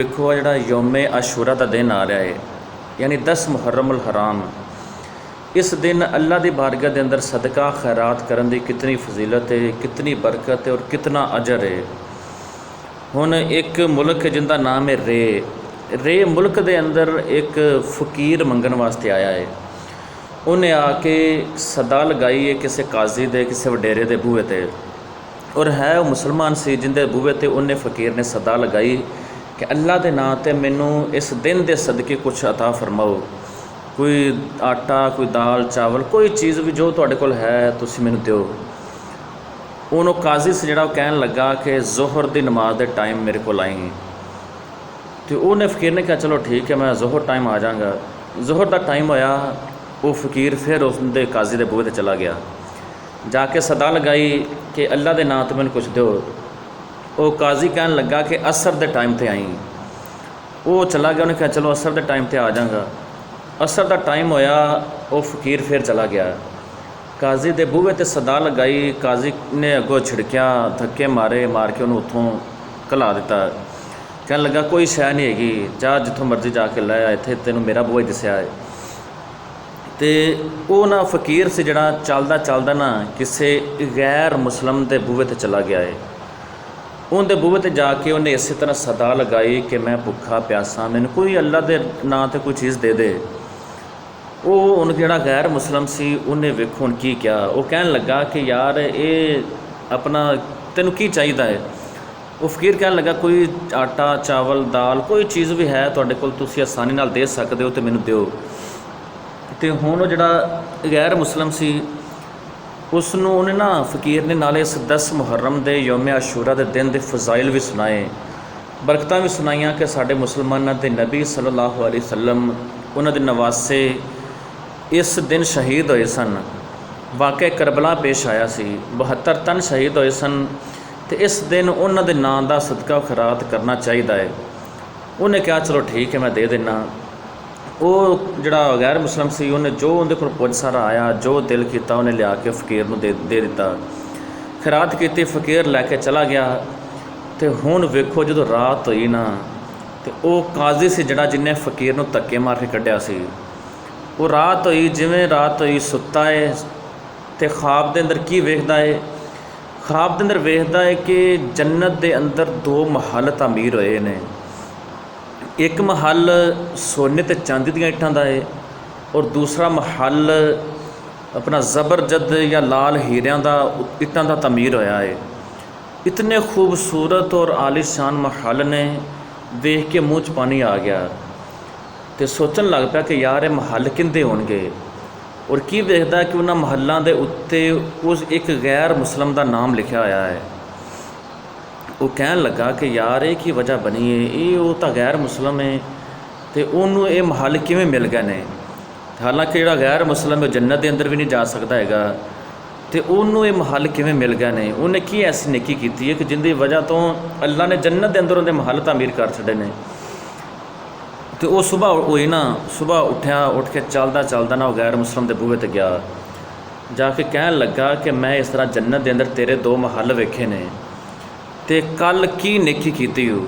देखो आ जिहड़ा यौमे आशूरा का दिन आ रहा है, यानी 10 मुहर्रम उल हराम। इस दिन अल्लाह की बारगाह के अंदर सदका खैरात करने की कितनी फजीलत है, कितनी बरकत है और कितना अजर है। हुण एक मुल्क है जिनका नाम है रे मुल्क के अंदर एक फ़कीर मंगन वास्ते आया है। उन्हें आके सदा लगाई है किसी काजी दे, किसी वडेरे के बूहे ते, और है वो मुसलमान सी जिंदे बूहे ते उन्हें फ़कीर ने सदा लगाई कि अल्लाह के नाम ते मैनू इस दिन के सदके कुछ अता फरमाओ, कोई आटा, कोई दाल चावल, कोई चीज़ भी जो तुहाडे कोल है तुसीं मैनू दिओ। उन्हों काजी से जिहड़ा कहन लगा कि जोहर की नमाज के टाइम मेरे को आई, तो उन्हें फ़कीर ने कहा चलो ठीक है मैं जोहर टाइम आ जाऊँगा। जोहर का टाइम होया, वो फ़कीर फिर उसके काजी के बूहे ते चला गया, जाके सदा लगाई कि अल्लाह के नाम तो मैंने कुछ दो। वो काजी कहन लगा कि असर के टाइम ते आई। वो चला गया, उन्हें कहा चलो असर के टाइम ते आ जाऊँगा। असर का टाइम होया, वो फ़कीर फिर चला गया, काजी के बूहे ते सदा लगाई। काजी ने अगों छिड़किया, धक्के मारे, मार के उन्होंने उत्थों घला दिता। कहन लगा कोई शै नहीं हैगी, जा जिथों मर्जी जाके लै आ, इत्थे तैनूं मेरा बूहा दिसिया है। तो वो ना फ़कीर से जिहड़ा चलदा चलदा ना किसी गैर मुसलम के बूहे ते चला गया है। उनके बूहे ते जाके उन्हें इस तरह सदा लगाई कि मैं भुखा प्यासा, मैनू कोई अल्लाह के नाम ते कोई चीज़ दे दे। वो उन जिहड़ा गैर मुसलम सी उन्हें वेखो हुण की क्या, वो कहन लगा कि यार ये अपना तैनू की चाहिदा है। वो फ़कीर कहन लगा कोई आटा चावल दाल कोई चीज़ भी है तुहाडे कोल तुसीं आसानी नाल दे सकदे हो तो मैनू दिओ। तो हुण जिहड़ा गैर मुसलम सी उसनों उन्हें ना फ़कीर ने नाले इस 10 मुहर्रम के यौमे आशूरा के दिन के फजाइल भी सुनाए, बरकतां भी सुनाइयां कि साडे मुसलमानों के नबी सल्लल्लाहु अलैहि वसल्लम उन्हां दे नवासे इस दिन शहीद होए सन। वाक़या करबला पेश आया सी, 72 तन शहीद होए सन। तो इस दिन उन्हां दे नाम का सदका खैरात करना चाहिए है। उन्हें कहा चलो ठीक है मैं दे देना। वो जिहड़ा गैर मुसलम सी उन्हें जो उनके कोल कुछ सारा आया, जो दिल किया उन्हें लिया के फ़कीर नूं दे दिता, खैरात की। फ़कीर लैके चला गया। तो हुण वेखो जो रात हुई ना, तो वो काजी से जिहड़ा जिन्हें फ़कीर नूं धक्के मार के कढ़िया सी, वो रात हुई जिवें रात हुई सुत्ता है तो ख्वाब के अंदर की वेखदा है। ख्वाब के अंदर वेखदा है कि जन्नत के अंदर 2 महल तामीर होए ने। एक महल सोने ते चांदी दी ईंटां दा है और दूसरा महल अपना जबरजद या लाल हीरियां दा ईंटां दा तामीर होया है। इतने खूबसूरत और आलीशान महल ने, वेख के मूँह च पानी आ गया। तो सोचन लग पाया कि यार ये महल किंदे होणगे, और की वेखदा कि उन्हां महलों के उत्ते उस एक गैर मुसलम का नाम लिखा होया है। वो कहन लगा कि यार ये की वजह बनी है, ये वो तो गैर मुसलम है तो उन्होंने ये महल किवें मिल गए ने। हालांकि जिहड़ा गैर मुसलम है जन्नत के अंदर भी नहीं जा सकता हैगा, तो उन्होंने ये महल किवें मिल गए ने। उन्हें की ऐसी नेकी की है कि जिंदी वजह तो अल्लाह ने जन्नत के अंदर उनके महल तामीर कर छड़े ने। तो वो सुबह हुई ना, सुबह उठा, उठ के चलदा चलदा ना वो गैर मुसलम के बूहे ते गया, जाके कहन लगा कि मैं इस तरह जन्नत के अंदर तेरे 2 महल वेखे ने, तो कल की नेकी की हो।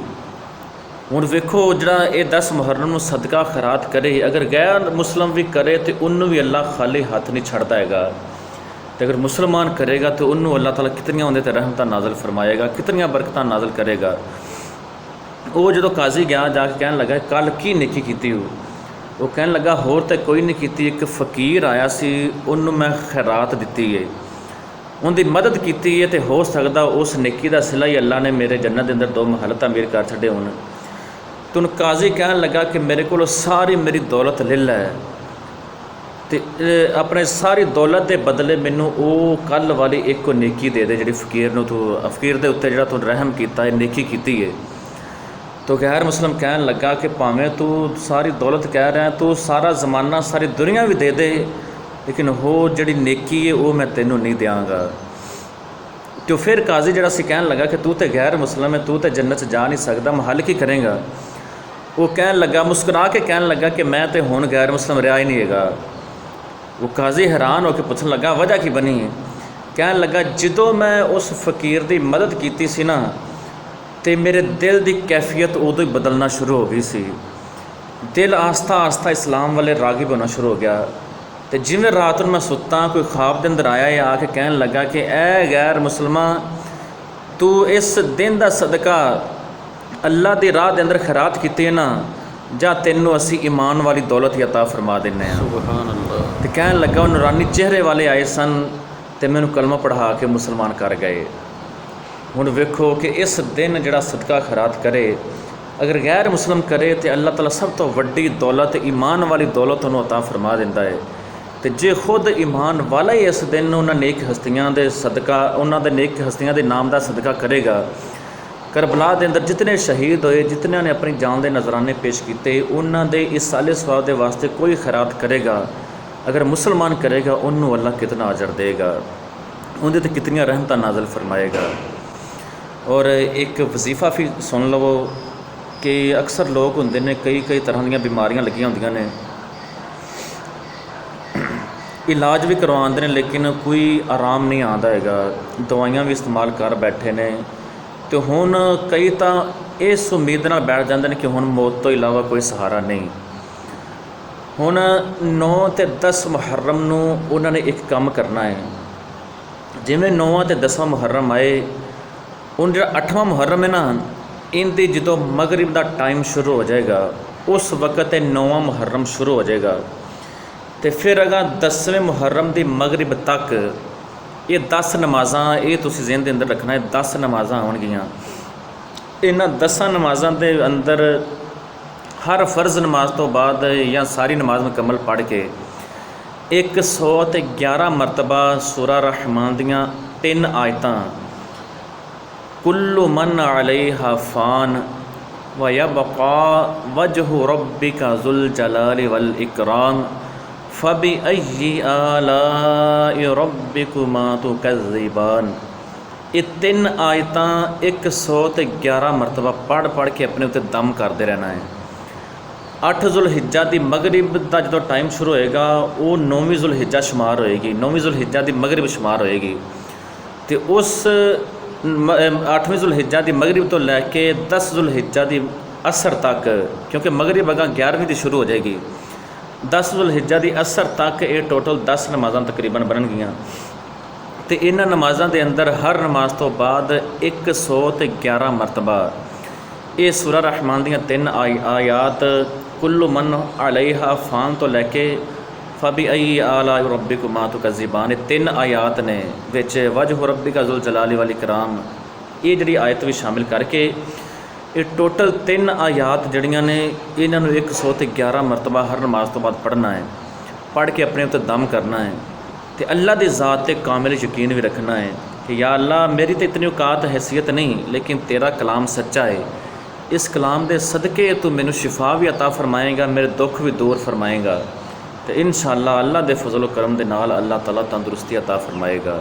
हुण वेखो जिहड़ा ये 10 मुहर्रम नूं सदका खैरात करे, अगर गैर मुसलम भी करे तो उन्होंने भी अल्लाह खाली हाथ नहीं छड़ता हैगा। तो अगर मुसलमान करेगा तो उन्होंने अल्लाह ताला कितनियां उहदे ते रहमतां नाज़िल फरमाएगा, कितनियां बरकतां नाज़िल करेगा। वो जो काजी गया जाके कहन लगा कल की नेकी की हो। वो कहन लगा होर तो कोई नहीं की, एक फ़कीर आया सी उन्होंने मैं खैरात दी है, उनकी मदद की है, तो हो सकता उस नेकी का सिला ही अल्लाह ने मेरे जन्नत के अंदर 2 महल तामीर कर छड़े होण। तो उन काजी कहन लगा कि मेरे को सारी मेरी दौलत ले लै, तो अपने सारी दौलत के बदले मैनू वो कल वाली एक नेकी दे दे जी फ़कीर नूं, तू फ़कीर के उत्ते जिहड़ा तू रहम किया है, नेकी की है। तो गैर मुसलम कहन लगा कि भावें तू सारी दौलत कह रहा है, तू सारा ज़माना सारी दुनिया भी दे दे, लेकिन वो जिहड़ी नेकी है वो मैं तेनों नहीं देंगा। तो फिर काजी जिहड़ा सी कहन लगा कि तू तो गैर मुसलम है, तू तो जन्नत जा नहीं सकता, महल की करेगा। वो कहन लगा, मुस्कुरा के कहन लगा कि मैं तो हुण गैर मुसलम रहा ही नहीं हैगा। वो काजी हैरान होकर पूछन लगा वजह की बनी है। कहन लगा जदों मैं उस फ़कीर की मदद की सी ना, तो मेरे दिल की कैफियत उदों ही बदलना शुरू हो गई सी। दिल आस्ता आस्ता इस्लाम वाले रागिब होना शुरू हो गया। तो जिमें रात में मैं सुता कोई ख्वाब के अंदर आया या आके कहन लगा कि ऐ गैर मुसलमान, तू इस दिन का सदका अल्लाह की राह के अंदर खैरात की ना, जा तेनों असी ईमान वाली दौलत ही अता फरमा देने। सुभान अल्लाह। तो कहन लगा नूरानी चेहरे वाले आए सन तो मैनू कलमा पढ़ा के मुसलमान कर गए। हुण वेखो कि इस दिन जिहड़ा सदका खैरात करे अगर गैर मुसलम करे तो अल्लाह ताला सब तो वड्डी दौलत ईमान वाली दौलत उन्होंने अता फरमा दिंदा है। तो जे खुद ईमान वाला ही इस दिन उन्होंने नेक हस्तियां दे सदका उन्होंने नेक हस्तियां दे नाम का सदका करेगा। करबला के अंदर जितने शहीद होए, जितने ने अपनी जान के नजराने पेश किए, उन्होंने इस साले सवाब के वास्ते कोई खैरात करेगा अगर मुसलमान करेगा उन्होंने अल्लाह कितना अजर देगा, उनके तो कितनी रहमत नाज़िल फरमाएगा। और एक वजीफ़ा भी सुन लवो कि अक्सर लोग होंगे ने कई तरह दी बीमारियां लगियां होंदियां ने, इलाज भी करवाते हैं लेकिन कोई आराम नहीं आता हैगा, दवाइयां भी इस्तेमाल कर बैठे ने। तो हुण कई तो इस उम्मीद नाल बैठ जाते हैं कि हुण मौत तो इलावा कोई सहारा नहीं। हुण 9 ते 10 मुहर्रम नूं उन्होंने एक काम करना है। जिवें 9वां ते 10वां मुहर्रम आए, उन जो 8वां मुहर्रम है ना, इनकी जो मगरिब का टाइम शुरू हो जाएगा उस वक्त 9वां मुहर्रम शुरू हो जाएगा। तो फिर अगर 10वें मुहर्रम की मगरिब तक ये 10 नमाज़ां, ये तुसीं ज़हन के अंदर रखना है, 10 नमाज़ां आउणगियां। इन्हां 10 नमाज़ां के अंदर हर फर्ज नमाज तो बाद या सारी नमाज मुकम्मल पढ़ के 111 मरतबा सूरा रहमान दियाँ 3 आयतां कुल्लु मन अलैहा फ़ान व यबक़ा वजहु रब्बिका ज़ुल जलाली वल इकराम फ़बिअय्यि आलाइ रब्बिकुमा तुकज़्ज़िबान। ये 3 आयतां 111 मरतबा पढ़ के अपने उत्ते दम करते रहना है। 8 जुलहिज्जा की मगरिब का जो टाइम शुरू होएगा वो 9वीं जुलहिज्जा शुमार होएगी, 9वीं जुलहिज्जा की मगरिब शुमार होएगी। तो उस 8वीं जुलहिज्जा की मगरिब तो लैके 10 जुलहिज्जा की असर तक, क्योंकि मगरिब अगर 11वीं की शुरू हो जाएगी, 10 जुलहिज्जा की असर तक ये टोटल 10 नमाज़ां तकरीबन बननगियां। तो इन्हां नमाज़ां के अंदर हर नमाज तो बाद 111 मरतबा ये सूरा रहमान दियाँ 3 आयात कुल्लु मन अलैहा फ़ान तो लैके फ़बिअय्यि आलाइ रब्बिकुमा तुकज़्ज़िबान, ये 3 आयात ने विच वजहु रब्बिका ज़ुल जलाली वल इकराम, ये जिहड़ी आयत भी शामिल करके ये टोटल 3 आयात जड़ियाँ ने इन्हों 111 मरतबा हर नमाज तो बाद पढ़ना है। पढ़ के अपने उत्ते दम करना है। तो अल्लाह की ज़ात ते कामिल यकीन भी रखना है कि या अल्लाह मेरी तो इतनी औकात हैसियत नहीं, लेकिन तेरा कलाम सच्चा है, इस कलाम के सदके तू मैनू शिफा भी अता फरमाएगा, मेरे दुख भी दूर फरमाएगा। तो इंशाअल्लाह अल्लाह के फजल करम के नाल अल्लाह ताला तंदुरुस्ती अता फरमाएगा।